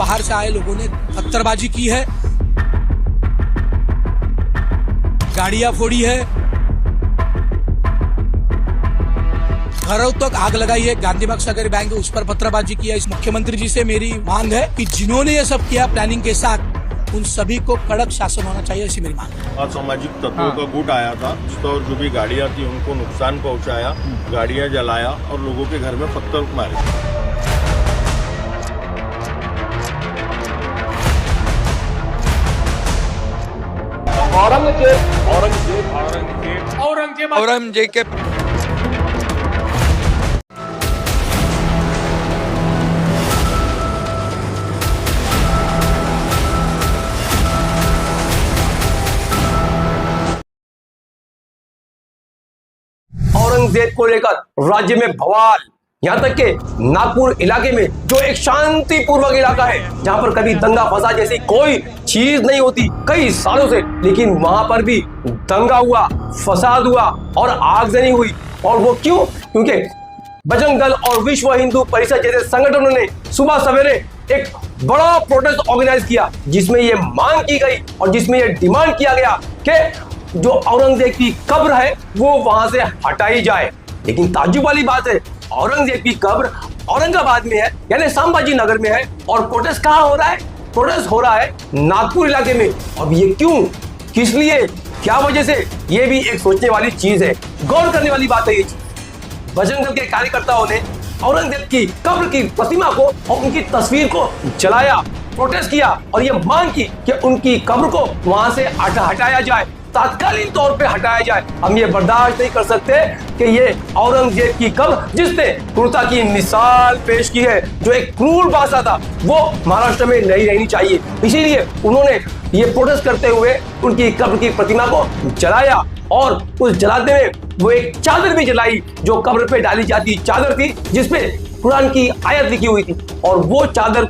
बाहर से आए लोगों ने पत्थरबाजी की है, गाड़ियां फोड़ी है, घरों तक आग लगाई है। गांधी बाग सहकारी बैंक उस पर पत्थरबाजी किया। इस मुख्यमंत्री जी से मेरी मांग है कि जिन्होंने ये सब किया प्लानिंग के साथ, उन सभी को कड़क शासन होना चाहिए, ऐसी मेरी मांग है। असामाजिक तत्वों का गुट आया था और जो भी गाड़ियां थी उनको नुकसान पहुंचाया, गाड़ियां जलाया और लोगों के घर में पत्थर मारे। औरंगजेब के औरंगजेब को लेकर राज्य में बवाल। यहाँ तक के नागपुर इलाके में जो एक शांतिपूर्वक इलाका है, जहाँ पर कभी दंगा फसाद जैसी कोई चीज नहीं होती कई सालों से, लेकिन वहां पर भी दंगा हुआ, फसाद हुआ और आगजनी हुई। और वो क्यों? क्योंकि बजरंग दल और विश्व हिंदू परिषद जैसे संगठनों ने सुबह सवेरे एक बड़ा प्रोटेस्ट ऑर्गेनाइज किया, जिसमें ये मांग की गई और जिसमें ये डिमांड किया गया कि जो औरंगजेब की कब्र है वो वहां से हटाई जाए। लेकिन ताज्जुब वाली बात है, औरंगजेब की कब्र औरंगाबाद में है, यानी संभाजी नगर में है, और प्रोटेस्ट कहाँ हो रहा है? प्रोटेस्ट हो रहा है नागपुर इलाके में। अब ये क्यों, किस लिए, क्या वजह से, ये भी एक सोचने वाली चीज है, गौर करने वाली बात है ये चीज। बजरंग दल के कार्यकर्ताओं ने औरंगजेब की कब्र की प्रतिमा को और उनकी तस्वीर को जलाया, प्रोटेस्ट किया और ये मांग की कि उनकी कब्र को वहां से हटाया जाए, तात्कालिक तौर पे हटाया जाए। हम ये बर्दाश्त नहीं कर सकते कि ये औरंगजेब की कब्र, जिसने क्रूरता की मिसाल पेश की है, जो एक क्रूर बादशाह था, वो महाराष्ट्र में नहीं रहनी चाहिए। इसीलिए उन्होंने ये प्रोटेस्ट करते हुए उनकी कब्र की प्रतिमा को जलाया और उस जलाते में वो एक चादर भी जलाई जो कब्र पे डाली जाती चादर थी, जिसपे कुरान की आयत लिखी हुई थी। और वो चादर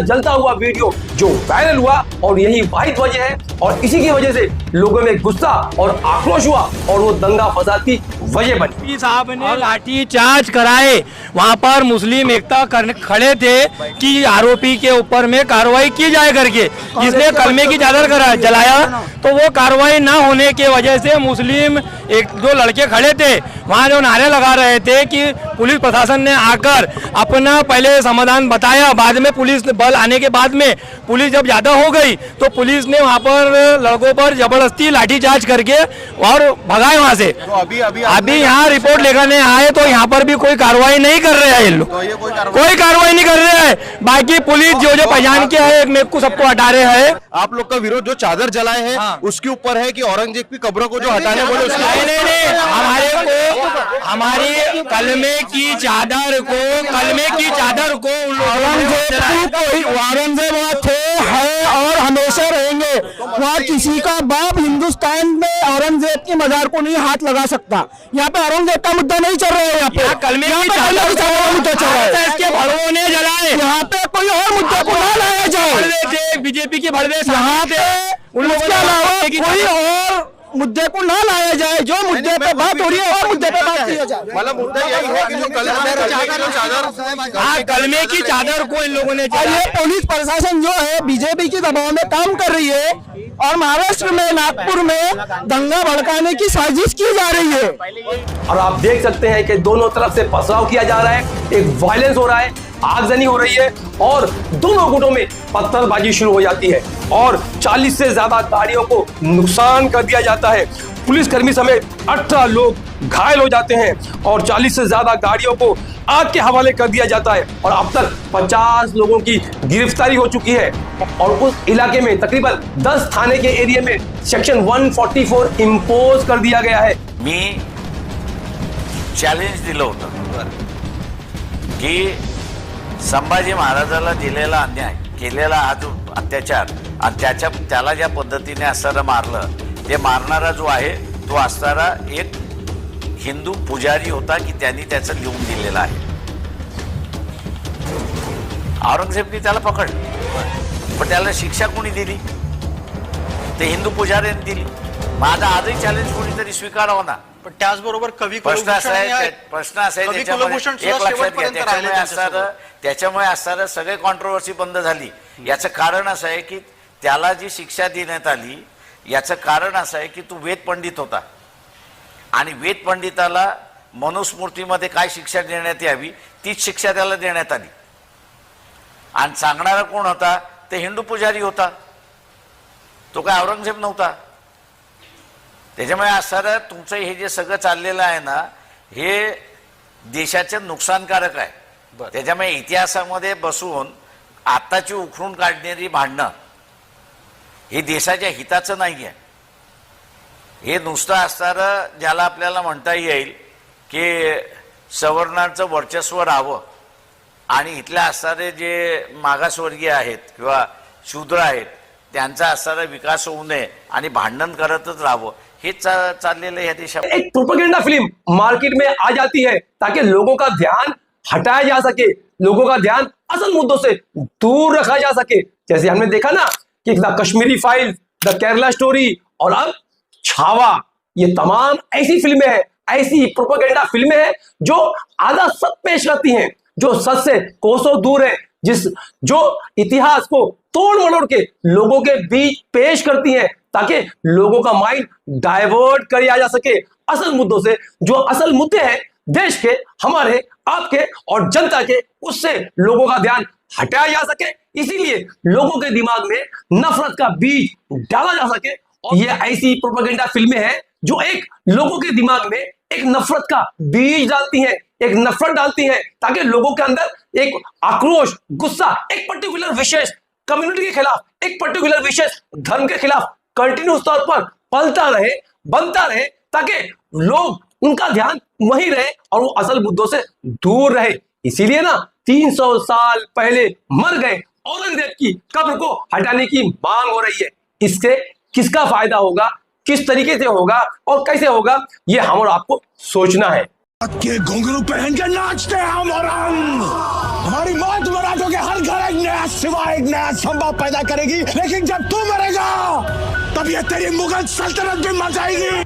जलता हुआ वीडियो जो वायरल हुआ, और यही वाहिद वजह है और इसी की वजह से लोगों में गुस्सा और आक्रोश हुआ और वो दंगा फसाद की वजह बनी। साहब ने लाठी चार्ज कराए, वहाँ पर मुस्लिम एकता खड़े थे कि आरोपी के ऊपर में कार्रवाई की जाए करके, जिसने कलमे की चादर जलाया, तो वो कार्रवाई ना होने के वजह से मुस्लिम एक दो लड़के खड़े थे वहाँ, जो नारे लगा रहे थे कि पुलिस प्रशासन ने आकर अपना पहले समाधान बताया। बाद में पुलिस बल आने के बाद में पुलिस जब ज्यादा हो गई तो पुलिस ने वहाँ पर लड़कों पर जबरदस्ती लाठीचार्ज करके और भगाए वहाँ से। तो अभी यहाँ रिपोर्ट लेकर आए तो यहाँ पर भी कोई कार्रवाई नहीं कर रहे हैं ये लोग, कोई कार्रवाई नहीं कर रहे हैं। बाकी पुलिस जो पहचान के है, एक मेक को सबको हटा रहे हैं। आप लोग का विरोध जो चादर जलाए हैं उसके ऊपर है कि औरंगजेब की कब्रों को जो हटाने बोले उसके हमारी कलमे की चादर को औरंगजेब थे, है और हमेशा रहेंगे। वहाँ किसी का बाप हिंदुस्तान में औरंगजेब की मजार को नहीं हाथ लगा सकता। यहाँ पे औरंगजेब का मुद्दा नहीं चल रहा है, यहाँ पे कलमे की चादर मुद्दा चल रहा है। इसके भड़ों ने जलाए, यहाँ पे कोई और मुद्दा को ना लाया जाए। बीजेपी के भड़वे यहाँ पे उसके अलावा कोई और मुद्दे को ना लाया जाए। जो मुद्दे पे बात हो रही है और मुद्दे पे बात किया जाए। मतलब मुद्दा यही है कि जो कलमे की चादर को इन लोगों ने ये पुलिस प्रशासन जो है बीजेपी के दबाव में काम कर रही है और महाराष्ट्र में नागपुर में दंगा भड़काने की साजिश की जा रही है। और आप देख सकते हैं कि दोनों तरफ से पथराव किया जा रहा है, एक वायलेंस हो रहा है, आगजनी हो रही है और दोनों गुटों में पत्थरबाजी शुरू हो जाती है और 40 से ज्यादा गाड़ियों को नुकसान कर दिया जाता है। पुलिसकर्मी समेत 18 लोग घायल हो जाते हैं और 40 से ज्यादा गाड़ियों को आग के हवाले कर दिया जाता है और अब तक 50 लोगों की गिरफ्तारी हो चुकी है। और उस इलाके में तकरीबन 10 थाने के एरिया में सेक्शन 144 इम्पोज कर दिया गया है। मी चॅलेंज दिलं होतं की संभाजी महाराजाला दिलेला अन्याय, केलेला हा जो अत्याचार आणि त्याला ज्या पद्धतीने असणारं मारलं, ते मारणारा जो आहे तो असणारा एक हिंदू पुजारी होता की त्यांनी त्याचं लिहून दिलेलं आहे। औरंगजेबने त्याला पकडलं, पण त्याला शिक्षा कोणी दिली? ते हिंदू पुजाऱ्यांनी दिली। माझा आजही चॅलेंज कोणीतरी स्वीकारावं ना। पण त्याचबरोबर कवी प्रश्न असा कुलभूषण आहे या- प्रश्न असा आहे कवी त्याच्यामध्ये कुलभूषण एक सुद्धा लक्षात घ्या, शेवटपर्यंत राहिले त्याच्यामुळे असणारं सगळे कॉन्ट्रोवर्सी बंद झाली. याचं कारण असं आहे की त्याला जी शिक्षा देण्यात आली याचं कारण असं आहे की तू वेद पंडित होता आणि वेद पंडिताला मनुस्मृतीमध्ये काय शिक्षा देण्यात यावी तीच शिक्षा त्याला देण्यात आली. आणि सांगणारा कोण होता? ते हिंदू पुजारी होता, तो काय औरंगजेब नव्हता. त्याच्यामुळे असणारं तुमचं हे जे सगळं चाललेलं आहे ना हे देशाचं नुकसानकारक आहे. त्याच्यामुळे इतिहासामध्ये बसून आताची उखडून काढणारी भांडणं हे देशाच्या हिताचं नाही आहे. हे नुसतं असणारं ज्याला आपल्याला म्हणता येईल की सवर्णांचं वर्चस्व राहावं आणि इथल्या असणारे जे मागासवर्गीय आहेत किंवा शूद्र आहेत त्यांचा असणारा विकास होऊ नये आणि भांडण करतच राहावं हेच चाललेलं आहे या देशात. एक प्रोपेगेंडा फिल्म मार्केट में आ जाती है ताकि लोगों का ध्यान हटाया जा सके, लोगों का ध्यान असल मुद्दों से दूर रखा जा सके. जैसे हमने देखा ना कि the Kashmiri files, the Kerala story और अब छावा, ये तमाम ऐसी फिल्में हैं, ऐसी प्रोपेगेंडा फिल्में हैं जो आधा सच पेश करती हैं, जो सच से कोसों दूर है, जो इतिहास को तोड़ मरोड़ के लोगों के बीच पेश करती हैं ताकि लोगों का माइंड डाइवर्ट किया जा सके असल मुद्दों से. जो असल मुद्दे हैं देश के, हमारे, आपके और जनता के, उससे लोगों का ध्यान हटाया जा सके. इसीलिए लोगों के दिमाग में नफरत का बीज डाला जा सके. और ये ऐसी प्रोपेगेंडा फिल्में हैं जो एक लोगों के दिमाग में एक नफरत का बीज डालती हैं, एक नफरत डालती हैं ताकि लोगों के अंदर एक आक्रोश, गुस्सा एक पर्टिकुलर विशेष कम्युनिटी के खिलाफ, एक पर्टिकुलर विशेष धर्म के खिलाफ कंटिन्यूस तौर पर पलता रहे, बनता रहे ताकि लोग उनका ध्यान वहीं रहे और वो असल मुद्दों से दूर रहे. इसीलिए ना 300 साल पहले मर गए औरंगजेब की कब्र को हटाने की मांग हो रही है. इससे किसका फायदा होगा, किस तरीके से होगा और कैसे होगा, ये हम और आपको सोचना है. के घुंघरू पहन के नाचते हैं हम औरंग. हमारी मौत मराठों के हर घर एक नया सिवा, एक नया संभव पैदा करेगी. लेकिन जब तू मरेगा तब ये तेरी मुगल सल्तनत भी मर जाएगी.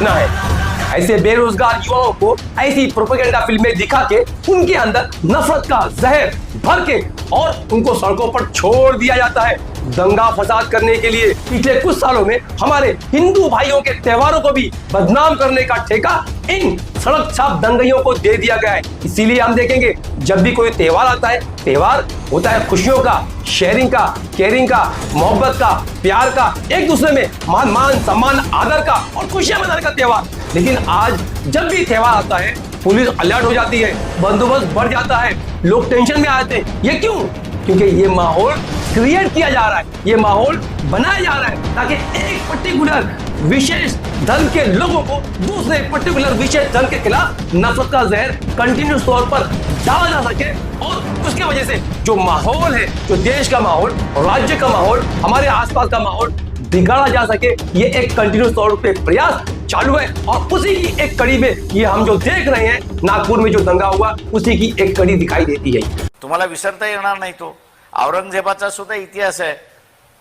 ना है ऐसे बेरोजगार युवाओं को ऐसी प्रोपेगेंडा फिल्में दिखा के उनके अंदर नफरत का जहर भर के और उनको सड़कों पर छोड़ दिया जाता है दंगा फसाद करने के लिए. पिछले कुछ सालों में हमारे हिंदू भाइयों के त्योहारों को भी बदनाम करने का ठेका इन सड़क छाप दंगइयों को दे दिया गया है. इसीलिए हम देखेंगे जब भी कोई त्योहार आता है, त्योहार होता है खुशियों का, शेयरिंग का, केयरिंग का, मोहब्बत का, प्यार का, एक दूसरे में मान सम्मान आदर का और खुशियां मनाने का त्योहार. लेकिन आज जब भी त्योहार आता है पुलिस अलर्ट हो जाती है, बंदोबस्त बढ़ जाता है, लोग टेंशन में आ जाते हैं. ये क्यों? क्योंकि ये माहौल क्रिएट किया जा रहा है, ये माहौल बनाया जा रहा है ताकि एक पर्टिकुलर विशेष धर्म के लोगों को दूसरे पर्टिकुलर विशेष धर्म के खिलाफ नफरत का जहर कंटिन्यूस तौर पर डाला जा सके. और उसके वजह से जो माहौल है, जो देश का माहौल, राज्य का माहौल, हमारे आसपास का माहौल बिगाड़ा जा सके, ये एक कंटिन्यूस तौर पे प्रयास चालू है. और उसी की एक कड़ी में ये हम जो देख रहे हैं नागपुर में जो दंगा हुआ, उसी की एक कड़ी दिखाई देती है. तुम्हाला विसरता येणार नाही. तो औरंगजेबाचा सुद्धा इतिहास आहे.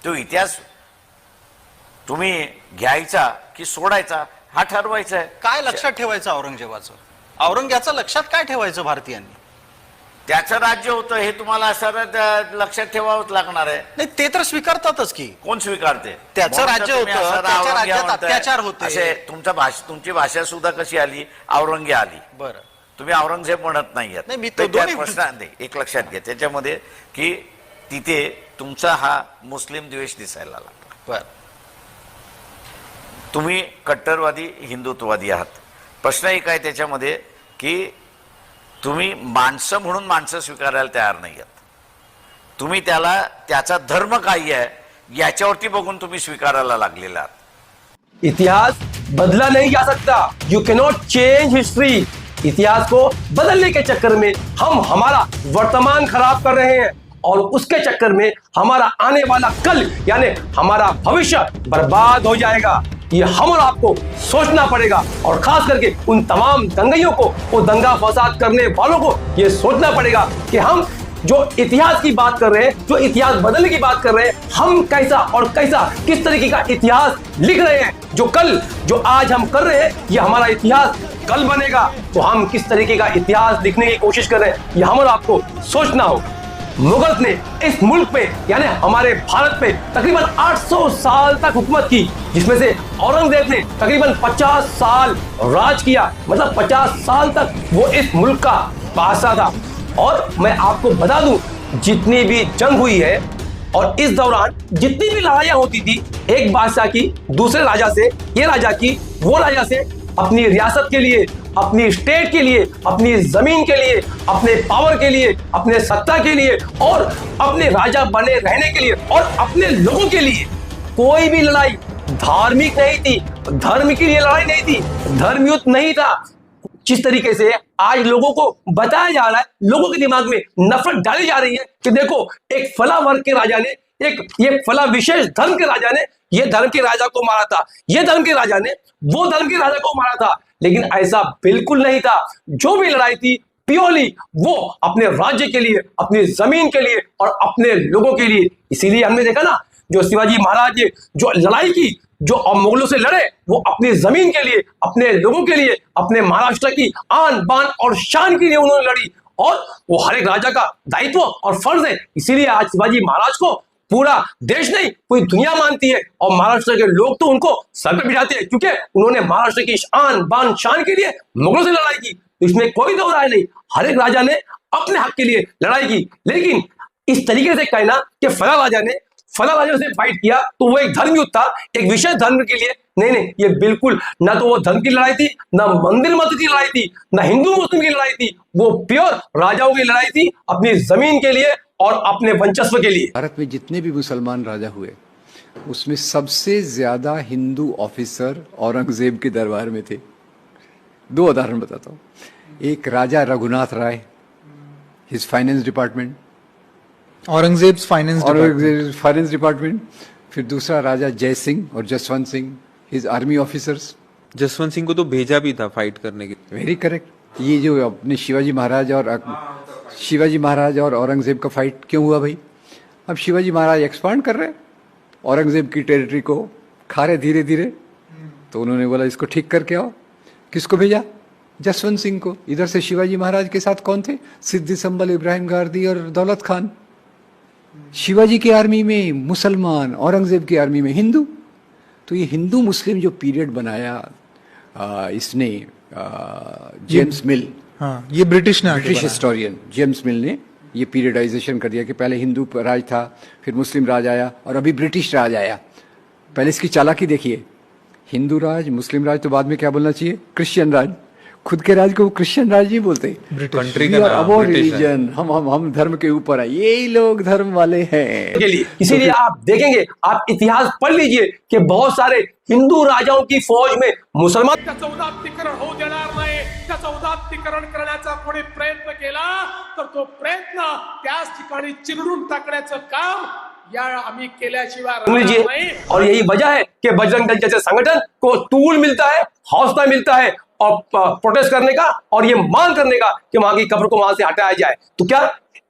तो इतिहास तुम्ही घ्यायचा की सोडायचा हा ठरवायचा आहे. काय लक्षात ठेवायचं औरंगजेबाचं? औरंग्याचं लक्षात काय ठेवायचं भारतीयांनी? त्याचं राज्य होतं हे तुम्हाला असं लक्षात ठेवावंच लागणार आहे. नाही ते तर स्वीकारतातच की. कोण स्वीकारते? त्याचं म्हणून तर राज्य तुम्ही होतं, असं त्याच्या औरंग्या राज्यात म्हणताय. अत्याचार होते. असे तुमची भाषा सुद्धा कशी आली? औरंग्या आली. बरं, तुम्ही औरंगजेब म्हणत नाहीयेत. नाही, मी तो तर त्या दोन्ही- प्रश्न नाही, एक लक्षात घ्या त्याच्यामध्ये की तिथे तुमचा हा मुस्लिम द्वेष दिसायला लागला. बरं. तुम्ही कट्टरवादी हिंदुत्ववादी आहात. प्रश्न एक आहे त्याच्यामध्ये की तुम्ही माणसं म्हणून माणसं स्वीकारायला तयार नाही आहात. तुम्ही त्याला त्याचा धर्म काय आहे याच्यावरती बघून तुम्ही स्वीकारायला लागलेला आहात. इतिहास बदला नहीं जा सकता. You cannot change history. इतिहास को बदलने के चक्कर में हम हमारा वर्तमान खराब कर रहे हैं और उसके चक्कर में हमारा आने वाला कल यानी हमारा भविष्य बर्बाद हो जाएगा. ये हम और आपको सोचना पड़ेगा और खास करके उन तमाम दंगइयों को, वो दंगा फसाद करने वालों को ये सोचना पड़ेगा कि हम जो इतिहास की बात कर रहे हैं, जो इतिहास बदलने की बात कर रहे हैं, हम कैसा और कैसा किस तरीके का इतिहास लिख रहे हैं, जो आज हम कर रहे हैं, ये हमारा इतिहास कल बनेगा। तो हम किस तरीके का इतिहास लिखने की कोशिश कर रहे हैं, ये हमारा आपको सोचना हो। मुगल ने इस मुल्क पे यानी हमारे भारत पे तकरीबन 800 साल तक हुकूमत की, जिसमें से औरंगजेब ने तकरीबन 50 साल राज किया, मतलब 50 साल तक वो इस मुल्क का बादशाह था। और मैं आपको बता दूं, जितनी भी जंग हुई है और इस दौरान जितनी भी लड़ाइयां होती थी, एक बादशाह की दूसरे राजा से, ये राजा की वो राजा से, अपनी रियासत के लिए, अपनी स्टेट के लिए, अपनी जमीन के लिए, अपने पावर के लिए, अपने सत्ता के लिए और अपने राजा बने रहने के लिए और अपने लोगों के लिए कोई भी लड़ाई धार्मिक नहीं थी, धर्म के लिए लड़ाई नहीं थी, धर्मयुद्ध नहीं था। जिस तरीके से आज लोगों को बताया जा रहा है, लोगों के दिमाग में नफरत डाली जा रही है कि देखो एक फला वर्ग के राजा ने, ये फला विशेष धर्म के राजा ने ये धर्म के राजा को मारा था, ये धर्म के राजा ने वो धर्म के राजा को मारा था। लेकिन ऐसा बिल्कुल नहीं था। जो भी लड़ाई थी प्योरली वो अपने राज्य के लिए, अपनी जमीन के लिए और अपने लोगों के लिए। इसीलिए हमने देखा ना, जो शिवाजी महाराज ने जो लड़ाई की, जो मुगलों से लड़े, वो अपनी जमीन के लिए, अपने लोगों के लिए, अपने महाराष्ट्र की आन बान और शान के लिए उन्होंने लड़ी। और वो हर एक राजा का दायित्व और फर्ज है। इसीलिए आज शिवाजी महाराज को पूरा देश नहीं, पूरी दुनिया मानती है और महाराष्ट्र के लोग तो उनको सर पे बिठाते हैं, क्योंकि उन्होंने महाराष्ट्र की आन बान शान के लिए मुगलों से लड़ाई की। तो इसमें कोई दो राय नहीं, हर एक राजा ने अपने हक के लिए लड़ाई की। लेकिन इस तरीके से कहना कि फला राजा से फाइट किया तो वो एक धर्म युद्ध था, एक विशेष धर्म के लिए, नहीं, ये बिल्कुल ना तो वो धर्म की लड़ाई थी, ना मंदिर मत की लड़ाई थी, ना हिंदू मुस्लिम की लड़ाई थी। वो प्योर राजाओं की लड़ाई थी, अपनी जमीन के लिए और अपने वंशस्व के लिए। भारत में जितने भी मुसलमान राजा हुए, उसमें सबसे ज्यादा हिंदू ऑफिसर औरंगजेब के दरबार में थे। दो उदाहरण बताता हूँ। एक राजा Raghunath Rai, his finance department, Aurangzeb finance department. फिर दूसरा राजा जय सिंह और Jaswant Singh, his army officers. Jaswant Singh को तो भेजा भी था फाइट करने के। Very correct. ये जो अपने शिवाजी महाराज और औरंगजेब का फाइट क्यों हुआ भाई? अब शिवाजी महाराज एक्सपांड कर रहे, औरंगजेब की टेरिटरी को खा रहे धीरे धीरे, तो उन्होंने बोला इसको ठीक करके आओ। किसको भेजा? जसवंत सिंह को। इधर से शिवाजी महाराज के साथ कौन थे? सिद्दी संबल, इब्राहिम गारदी और दौलत खान। शिवाजी की आर्मी में मुसलमान, औरंगजेब की आर्मी में हिंदू। तो ये हिंदू मुस्लिम जो पीरियड बनाया इसने जेम्स मिल, हाँ, ये ब्रिटिश हिस्टोरियन जेम्स मिल ने ये पीरियडाइजेशन कर दिया कि पहले हिंदू राज था, फिर मुस्लिम राज आया और अभी ब्रिटिश राज आया। पहले इसकी चालाकी देखिए, हिंदू राज, मुस्लिम राज, तो बाद में क्या बोलना चाहिए? क्रिश्चियन राज। खुद के राज को वो क्रिश्चियन राज ही बोलते हैं। कंट्री का नाम रिलीजन, हम धर्म के ऊपर है, यही लोग धर्म वाले हैं। इसीलिए आप देखेंगे, आप इतिहास पढ़ लीजिए कि बहुत सारे हिंदू राजाओं की फौज में मुसलमान उदात्तीकरण होऊ देणार नाही। त्याचं उदात्तीकरण करण्याचा कोणी प्रयत्न केला तर तो प्रयत्न त्याच ठिकाणी चिरडून टाकण्याचं काम या आम्ही केल्याशिवाय लीजिए। और यही वजह है कि बजरंग दल जैसे संगठन को टूल मिलता है, हौसला मिलता है और प्रोटेस्ट करने का और ये मांग करने का कि वहां की कब्र को वहां से हटाया जाए। तो क्या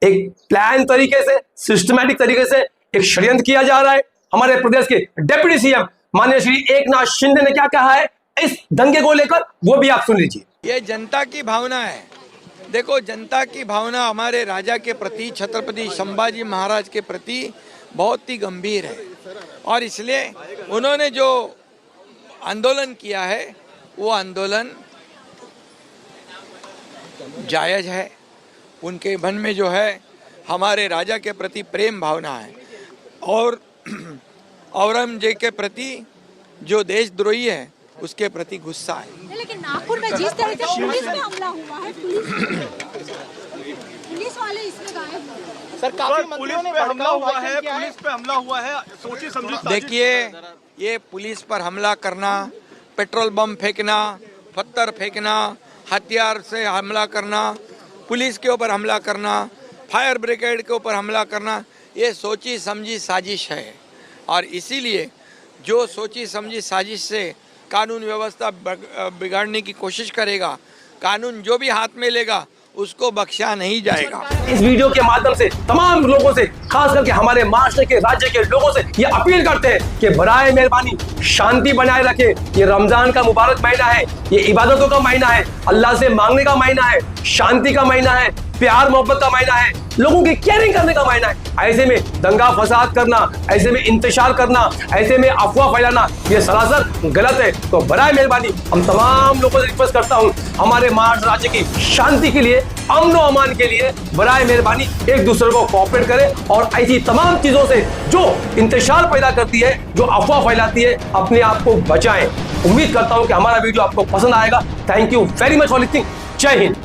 एक प्लान तरीके से, सिस्टमैटिक तरीके से एक षड्यंत्र किया जा रहा है। हमारे प्रदेश के डिप्टी सीएम माननीय श्री एकनाथ शिंदे ने क्या कहा है इस दंगे को लेकर, वो भी आप सुन लीजिए। ये जनता की भावना है। देखो, जनता की भावना हमारे राजा के प्रति, छत्रपति संभाजी महाराज के प्रति बहुत ही गंभीर है और इसलिए उन्होंने जो आंदोलन किया है वो आंदोलन जायज है। उनके मन में जो है हमारे राजा के प्रति प्रेम भावना है और औरंगजेब के प्रति जो देशद्रोही है उसके प्रति गुस्सा है। लेकिन नागपुर में जिस तरह से पुलिस पे हमला हुआ है, पुलिस वाले इसमें गायब हैं। सर, काफी पुलिस पे हमला हुआ है, सोची समझी। देखिए, ये पुलिस पर हमला करना, पेट्रोल बम फेंकना, पत्थर फेंकना, हथियार से हमला करना, पुलिस के ऊपर हमला करना, फायर ब्रिगेड के ऊपर हमला करना, ये सोची समझी साजिश है। और इसीलिए जो सोची समझी साजिश से कानून व्यवस्था बिगाड़ने की कोशिश करेगा, कानून जो भी हाथ में लेगा उसको बख्शा नहीं जाएगा। इस वीडियो के माध्यम से तमाम लोगों से, खास करके हमारे महाराष्ट्र के राज्य के लोगों से ये अपील करते हैं कि बराए मेहरबानी शांति बनाए रखें। ये रमजान का मुबारक महीना है, ये इबादतों का महीना है, अल्लाह से मांगने का महीना है, शांति का महीना है, प्यार मोहब्बत का महीना है, लोगों की केयरिंग करने का महीना है। ऐसे में दंगा फसाद करना, ऐसे में इंतशार करना, ऐसे में अफवाह फैलाना, ये सरासर गलत है। तो बराए मेहरबानी हम तमाम लोगों से रिक्वेस्ट करता हूँ, हमारे महाराष्ट्र राज्य की शांति के लिए, अमन और अमान के लिए बराए मेहरबानी एक दूसरे को कोऑपरेट करें और ऐसी तमाम चीजों से जो इंतशार पैदा करती है, जो अफवाह फैलाती है, अपने आप को बचाएं। उम्मीद करता हूं कि हमारा वीडियो आपको पसंद आएगा। Thank you very much for listening. जय हिंद।